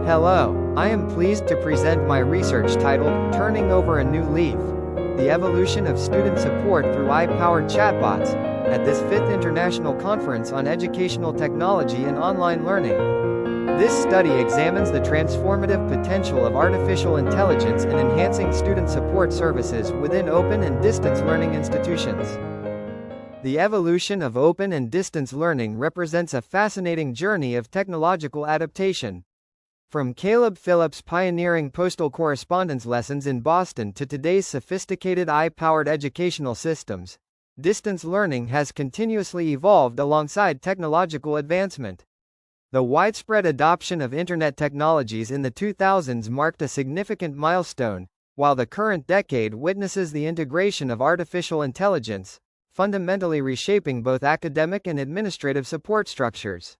Hello, I am pleased to present my research titled, Turning Over a New Leaf: The Evolution of Student Support Through AI-Powered Chatbots, at this 5th International Conference on Educational Technology and Online Learning. This study examines the transformative potential of artificial intelligence in enhancing student support services within open and distance learning institutions. The evolution of open and distance learning represents a fascinating journey of technological adaptation. From Caleb Phillips' pioneering postal correspondence lessons in Boston to today's sophisticated AI-powered educational systems, distance learning has continuously evolved alongside technological advancement. The widespread adoption of Internet technologies in the 2000s marked a significant milestone, while the current decade witnesses the integration of artificial intelligence, fundamentally reshaping both academic and administrative support structures.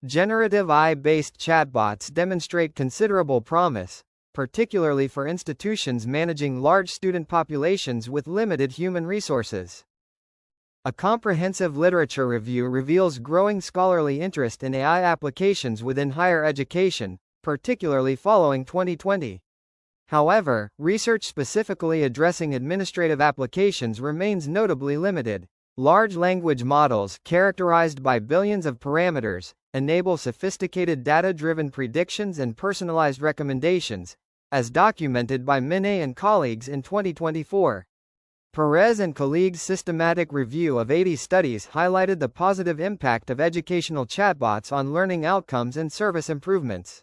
Generative AI-based chatbots demonstrate considerable promise, particularly for institutions managing large student populations with limited human resources. A comprehensive literature review reveals growing scholarly interest in AI applications within higher education, particularly following 2020. However, research specifically addressing administrative applications remains notably limited. Large language models, characterized by billions of parameters, enable sophisticated data-driven predictions and personalized recommendations, as documented by Minay and colleagues in 2024. Perez and colleagues' systematic review of 80 studies highlighted the positive impact of educational chatbots on learning outcomes and service improvements.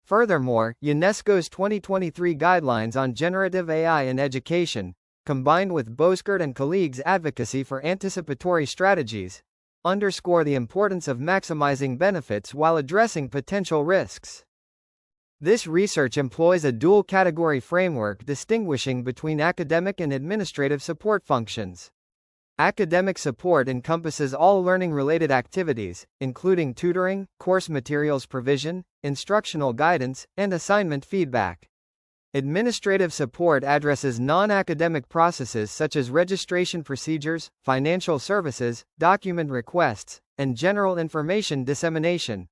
Furthermore, UNESCO's 2023 guidelines on generative AI in education, combined with Boskert and colleagues' advocacy for anticipatory strategies, underscore the importance of maximizing benefits while addressing potential risks. This research employs a dual-category framework distinguishing between academic and administrative support functions. Academic support encompasses all learning-related activities, including tutoring, course materials provision, instructional guidance, and assignment feedback. Administrative support addresses non-academic processes such as registration procedures, financial services, document requests, and general information dissemination.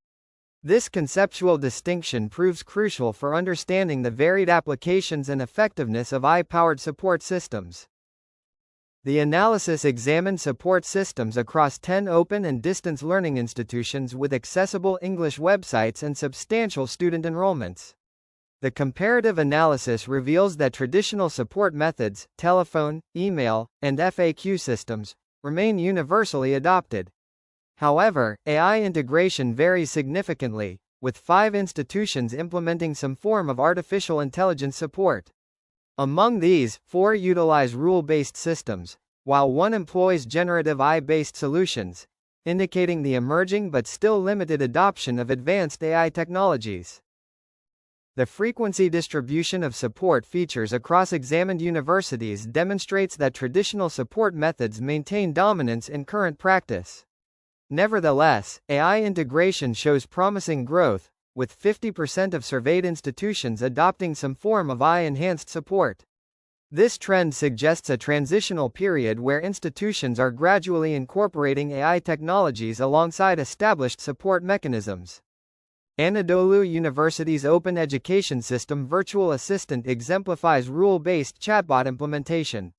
This conceptual distinction proves crucial for understanding the varied applications and effectiveness of AI-powered support systems. The analysis examined support systems across 10 open and distance learning institutions with accessible English websites and substantial student enrollments. The comparative analysis reveals that traditional support methods, telephone, email, and FAQ systems, remain universally adopted. However, AI integration varies significantly, with 5 institutions implementing some form of artificial intelligence support. Among these, 4 utilize rule-based systems, while 1 employs generative AI-based solutions, indicating the emerging but still limited adoption of advanced AI technologies. The frequency distribution of support features across examined universities demonstrates that traditional support methods maintain dominance in current practice. Nevertheless, AI integration shows promising growth, with 50% of surveyed institutions adopting some form of AI-enhanced support. This trend suggests a transitional period where institutions are gradually incorporating AI technologies alongside established support mechanisms. Anadolu University's open education system virtual assistant exemplifies rule-based chatbot implementation.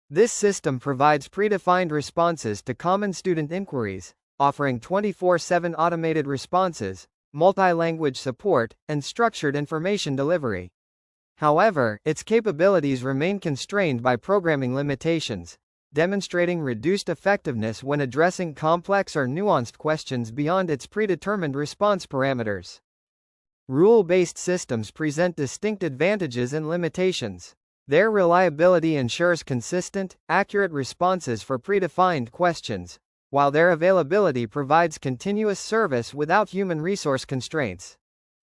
This system provides predefined responses to common student inquiries, offering 24/7 automated responses, multi-language support, and structured information delivery. However, its capabilities remain constrained by programming limitations, demonstrating reduced effectiveness when addressing complex or nuanced questions beyond its predetermined response parameters. Rule-based systems present distinct advantages and limitations. Their reliability ensures consistent, accurate responses for predefined questions, while their availability provides continuous service without human resource constraints.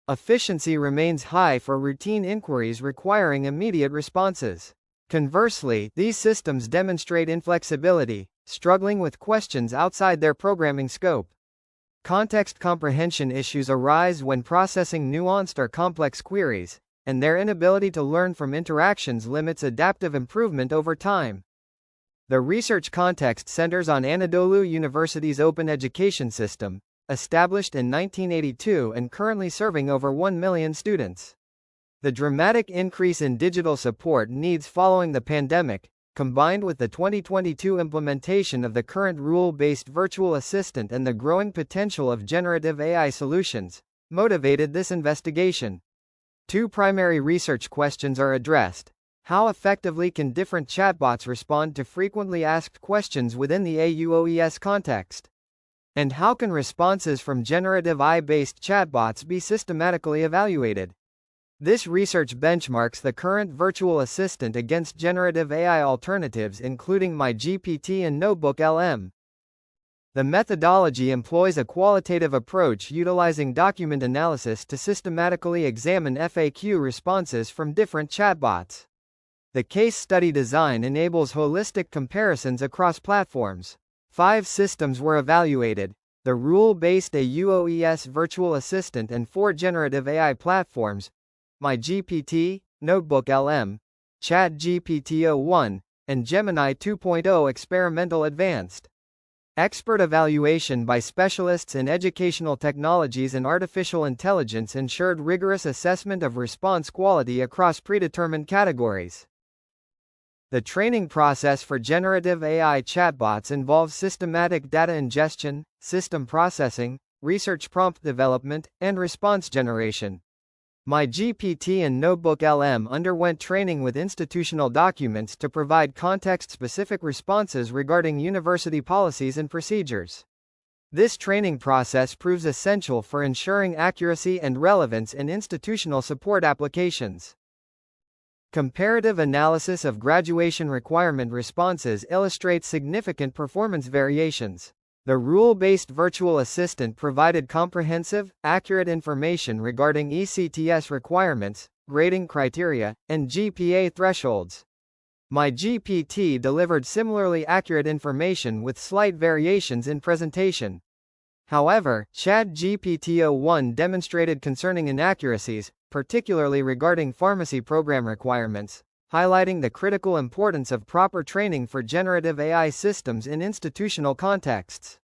Efficiency remains high for routine inquiries requiring immediate responses. Conversely, these systems demonstrate inflexibility, struggling with questions outside their programming scope. Context comprehension issues arise when processing nuanced or complex queries, and their inability to learn from interactions limits adaptive improvement over time. The research context centers on Anadolu University's open education system, established in 1982 and currently serving over 1 million students. The dramatic increase in digital support needs following the pandemic, combined with the 2022 implementation of the current rule-based virtual assistant and the growing potential of generative AI solutions, motivated this investigation. Two primary research questions are addressed. How effectively can different chatbots respond to frequently asked questions within the AUOES context? And how can responses from generative AI-based chatbots be systematically evaluated? This research benchmarks the current virtual assistant against generative AI alternatives including MyGPT and NotebookLM. The methodology employs a qualitative approach utilizing document analysis to systematically examine FAQ responses from different chatbots. The case study design enables holistic comparisons across platforms. 5 systems were evaluated: the rule-based AUOES virtual assistant and 4 generative AI platforms, MyGPT, NotebookLM, ChatGPT-o1, and Gemini 2.0 Experimental Advanced. Expert evaluation by specialists in educational technologies and artificial intelligence ensured rigorous assessment of response quality across predetermined categories. The training process for generative AI chatbots involves systematic data ingestion, system processing, research prompt development, and response generation. MyGPT and NotebookLM underwent training with institutional documents to provide context-specific responses regarding university policies and procedures. This training process proves essential for ensuring accuracy and relevance in institutional support applications. Comparative analysis of graduation requirement responses illustrates significant performance variations. The rule-based virtual assistant provided comprehensive, accurate information regarding ECTS requirements, grading criteria, and GPA thresholds. MyGPT delivered similarly accurate information with slight variations in presentation. However, ChatGPT-o1 demonstrated concerning inaccuracies, particularly regarding pharmacy program requirements, highlighting the critical importance of proper training for generative AI systems in institutional contexts.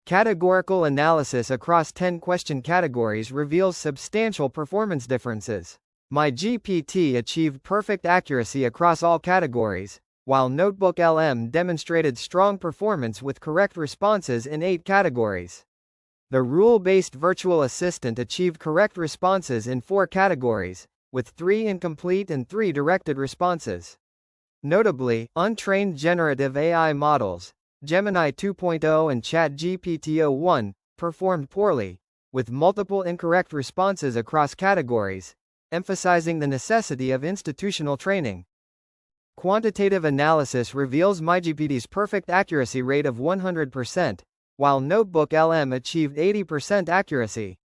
Categorical analysis across 10 question categories reveals substantial performance differences. MyGPT achieved perfect accuracy across all categories, while NotebookLM demonstrated strong performance with correct responses in 8 categories. The rule-based virtual assistant achieved correct responses in 4 categories, with 3 incomplete and 3 directed responses. Notably, untrained generative AI models, Gemini 2.0 and ChatGPT-o1, performed poorly, with multiple incorrect responses across categories, emphasizing the necessity of institutional training. Quantitative analysis reveals MyGPT's perfect accuracy rate of 100%, while NotebookLM achieved 80% accuracy.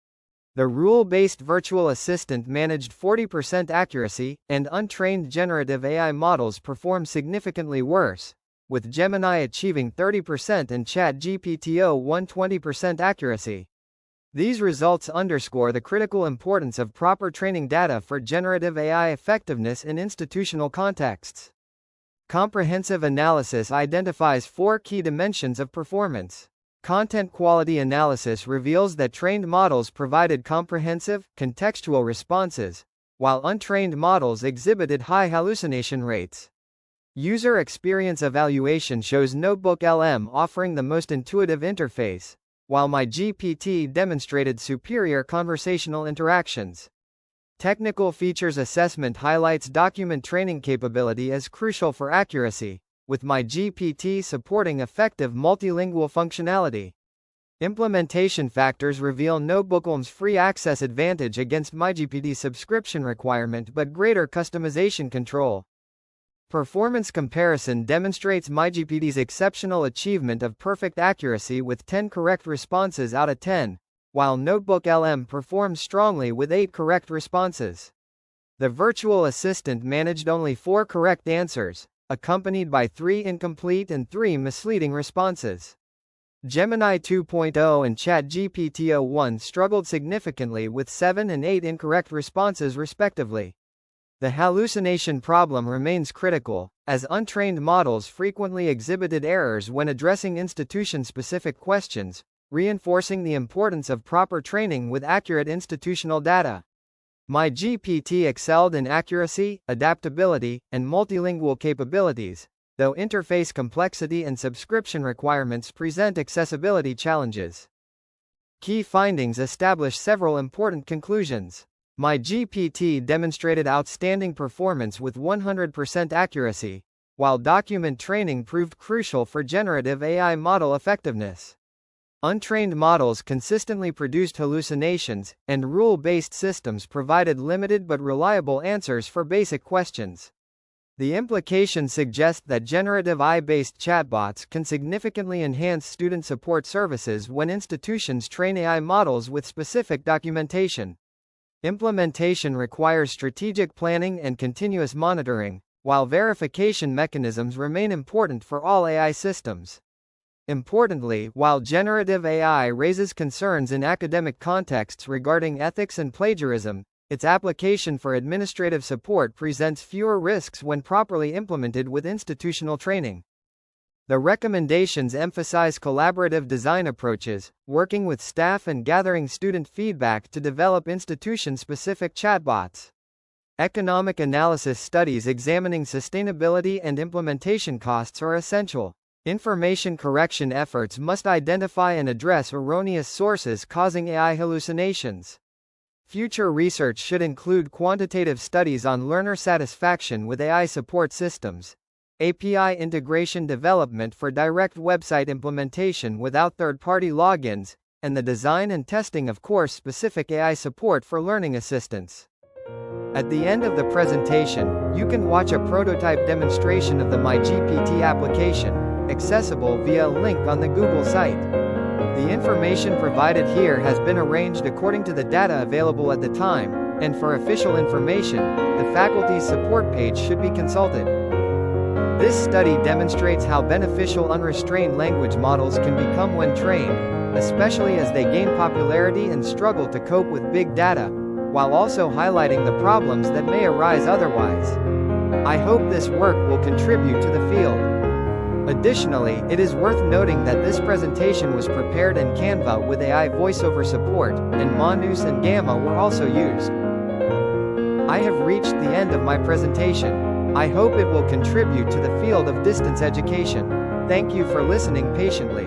The rule-based virtual assistant managed 40% accuracy, and untrained generative AI models performed significantly worse, with Gemini achieving 30% and ChatGPT-o1 20% accuracy. These results underscore the critical importance of proper training data for generative AI effectiveness in institutional contexts. Comprehensive analysis identifies 4 key dimensions of performance. Content quality analysis reveals that trained models provided comprehensive, contextual responses, while untrained models exhibited high hallucination rates. User experience evaluation shows NotebookLM offering the most intuitive interface, while MyGPT demonstrated superior conversational interactions. Technical features assessment highlights document training capability as crucial for accuracy, with MyGPT supporting effective multilingual functionality. Implementation factors reveal NotebookLM's free access advantage against MyGPT's subscription requirement but greater customization control. Performance comparison demonstrates MyGPT's exceptional achievement of perfect accuracy with 10 correct responses out of 10, while NotebookLM performs strongly with 8 correct responses. The virtual assistant managed only 4 correct answers, accompanied by 3 incomplete and 3 misleading responses. Gemini 2.0 and ChatGPT-o1 struggled significantly with 7 and 8 incorrect responses respectively. The hallucination problem remains critical, as untrained models frequently exhibited errors when addressing institution-specific questions, reinforcing the importance of proper training with accurate institutional data. My GPT excelled in accuracy, adaptability, and multilingual capabilities, though interface complexity and subscription requirements present accessibility challenges. Key findings establish several important conclusions. My GPT demonstrated outstanding performance with 100% accuracy, while document training proved crucial for generative AI model effectiveness. Untrained models consistently produced hallucinations, and rule-based systems provided limited but reliable answers for basic questions. The implications suggest that generative AI-based chatbots can significantly enhance student support services when institutions train AI models with specific documentation. Implementation requires strategic planning and continuous monitoring, while verification mechanisms remain important for all AI systems. Importantly, while generative AI raises concerns in academic contexts regarding ethics and plagiarism, its application for administrative support presents fewer risks when properly implemented with institutional training. The recommendations emphasize collaborative design approaches, working with staff and gathering student feedback to develop institution-specific chatbots. Economic analysis studies examining sustainability and implementation costs are essential. Information correction efforts must identify and address erroneous sources causing AI hallucinations. Future research should include quantitative studies on learner satisfaction with AI support systems, API integration development for direct website implementation without third-party logins, and the design and testing of course-specific AI support for learning assistants. At the end of the presentation, you can watch a prototype demonstration of the MyGPT application, accessible via a link on the Google site. The information provided here has been arranged according to the data available at the time, and for official information, the faculty's support page should be consulted. This study demonstrates how beneficial unrestrained language models can become when trained, especially as they gain popularity and struggle to cope with big data, while also highlighting the problems that may arise otherwise. I hope this work will contribute to the field. Additionally, it is worth noting that this presentation was prepared in Canva with AI voiceover support, and Mongoose and Gamma were also used. I have reached the end of my presentation. I hope it will contribute to the field of distance education. Thank you for listening patiently.